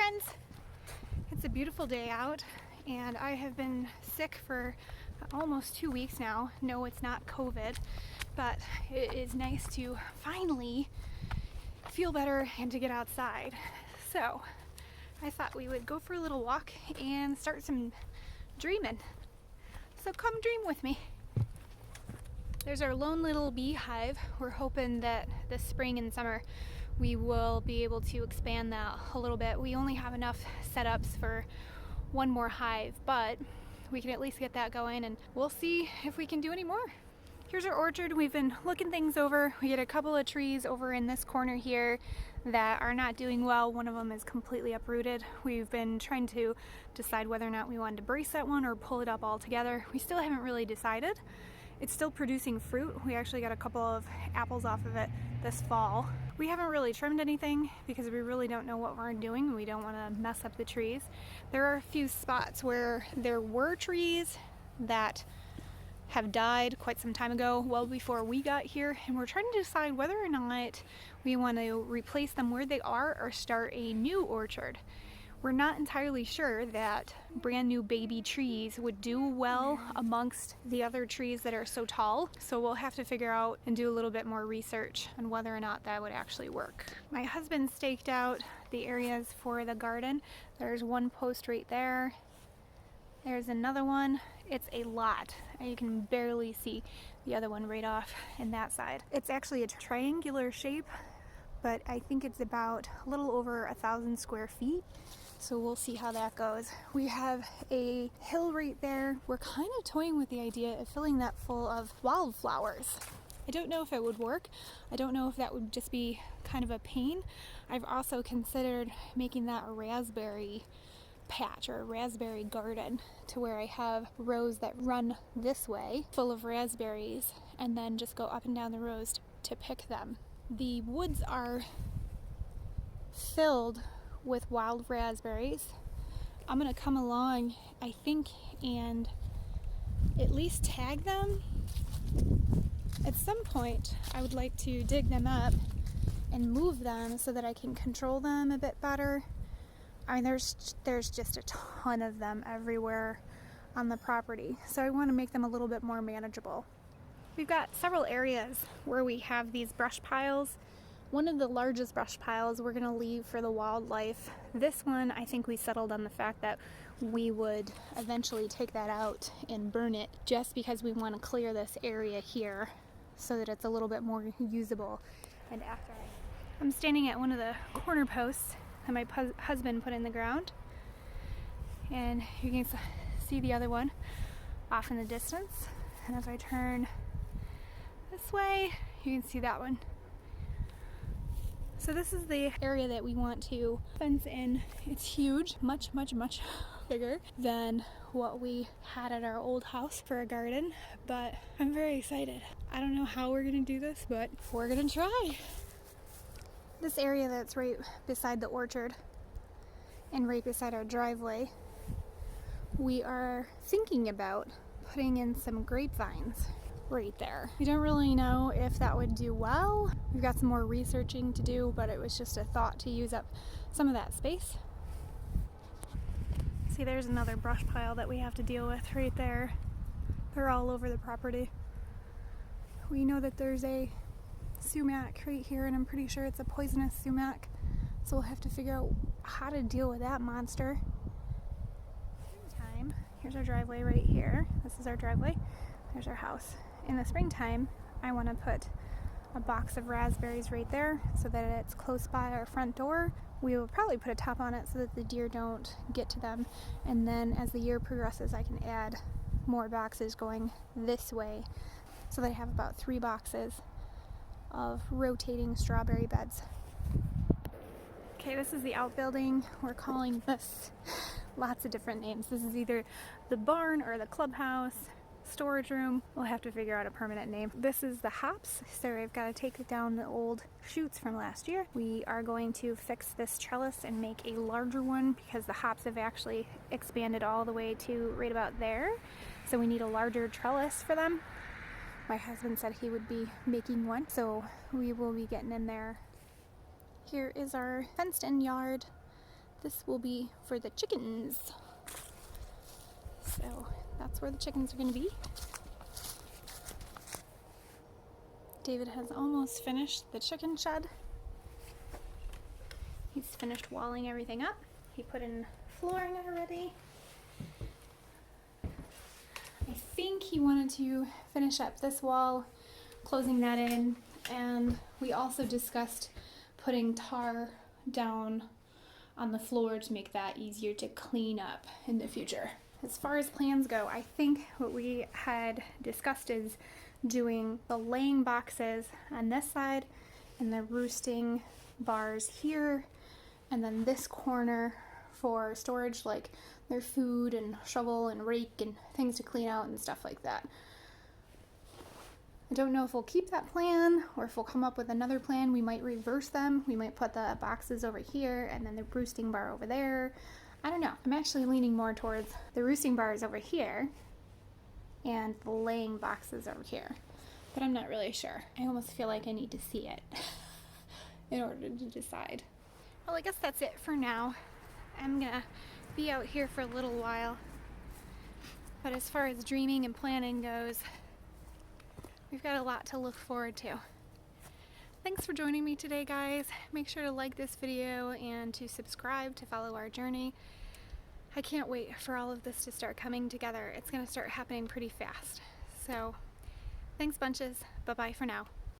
friends! It's a beautiful day out and I have been sick for almost 2 weeks now. No, it's not COVID, but it is nice to finally feel better and to get outside. So I thought we would go for a little walk and start some dreaming. So come dream with me. There's our lone little beehive. We're hoping that this spring and summer we will be able to expand that a little bit. We only have enough setups for one more hive, but we can at least get that going and we'll see if we can do any more. Here's our orchard. We've been looking things over. We get a couple of trees over in this corner here that are not doing well. One of them is completely uprooted. We've been trying to decide whether or not we wanted to brace that one or pull it up altogether. We still haven't really decided. It's still producing fruit. We actually got a couple of apples off of it this fall. We haven't really trimmed anything because we really don't know what we're doing. We don't want to mess up the trees. There are a few spots where there were trees that have died quite some time ago, well before we got here, and we're trying to decide whether or not we want to replace them where they are or start a new orchard. We're not entirely sure that brand new baby trees would do well amongst the other trees that are so tall, so we'll have to figure out and do a little bit more research on whether or not that would actually work. My husband staked out the areas for the garden. There's one post right there. There's another one. It's a lot. You can barely see the other one right off in that side. It's actually a triangular shape, but I think it's about a little over 1,000 square feet. So we'll see how that goes. We have a hill right there. We're kind of toying with the idea of filling that full of wildflowers. I don't know if it would work. I don't know if that would just be kind of a pain. I've also considered making that a raspberry patch or a raspberry garden, to where I have rows that run this way full of raspberries and then just go up and down the rows to pick them. The woods are filled with wild raspberries. I'm gonna come along, I think, and at least tag them. At some point I would like to dig them up and move them so that I can control them a bit better. I mean, there's just a ton of them everywhere on the property, so I want to make them a little bit more manageable. We've got several areas where we have these brush piles. One of the largest brush piles we're going to leave for the wildlife. This one, I think we settled on the fact that we would eventually take that out and burn it, just because we want to clear this area here so that it's a little bit more usable. And after I'm standing at one of the corner posts that my husband put in the ground, and you can see the other one off in the distance, and if I turn this way you can see that one. So this is the area that we want to fence in. It's huge, much bigger than what we had at our old house for a garden, but I'm very excited. I don't know how we're gonna do this, but we're gonna try. This area that's right beside the orchard and right beside our driveway, we are thinking about putting in some grapevines right there. We don't really know if that would do well. We've got some more researching to do, but it was just a thought to use up some of that space. See, there's another brush pile that we have to deal with right there. They're all over the property. We know that there's a sumac right here, and I'm pretty sure it's a poisonous sumac, so we'll have to figure out how to deal with that monster. Here's our driveway right here. This is our driveway. There's our house. In the springtime, I want to put a box of raspberries right there so that it's close by our front door. We will probably put a top on it so that the deer don't get to them, and then as the year progresses I can add more boxes going this way so that I have about 3 boxes of rotating strawberry beds. Okay, this is the outbuilding. We're calling this lots of different names. This is either the barn or the clubhouse, storage room. We'll have to figure out a permanent name. This is the hops, so I've got to take down the old shoots from last year. We are going to fix this trellis and make a larger one because the hops have actually expanded all the way to right about there. So we need a larger trellis for them. My husband said he would be making one, so we will be getting in there. Here is our fenced-in yard. this will be for the chickens. So that's where the chickens are going to be. David has almost finished the chicken shed. He's finished walling everything up. He put in flooring already. I think he wanted to finish up this wall, closing that in, and we also discussed putting tar down on the floor to make that easier to clean up in the future. As far as plans go, I think what we had discussed is doing the laying boxes on this side and the roosting bars here, and then this corner for storage, like their food and shovel and rake and things to clean out and stuff like that. I don't know if we'll keep that plan or if we'll come up with another plan. We might reverse them. We might put the boxes over here and then the roosting bar over there. I don't know. I'm actually leaning more towards the roosting bars over here and the laying boxes over here. But I'm not really sure. I almost feel like I need to see it in order to decide. Well, I guess that's it for now. I'm gonna be out here for a little while. But as far as dreaming and planning goes, we've got a lot to look forward to. Thanks for joining me today, guys. Make sure to like this video and to subscribe to follow our journey. I can't wait for all of this to start coming together. It's going to start happening pretty fast. So, thanks bunches. Bye-bye for now.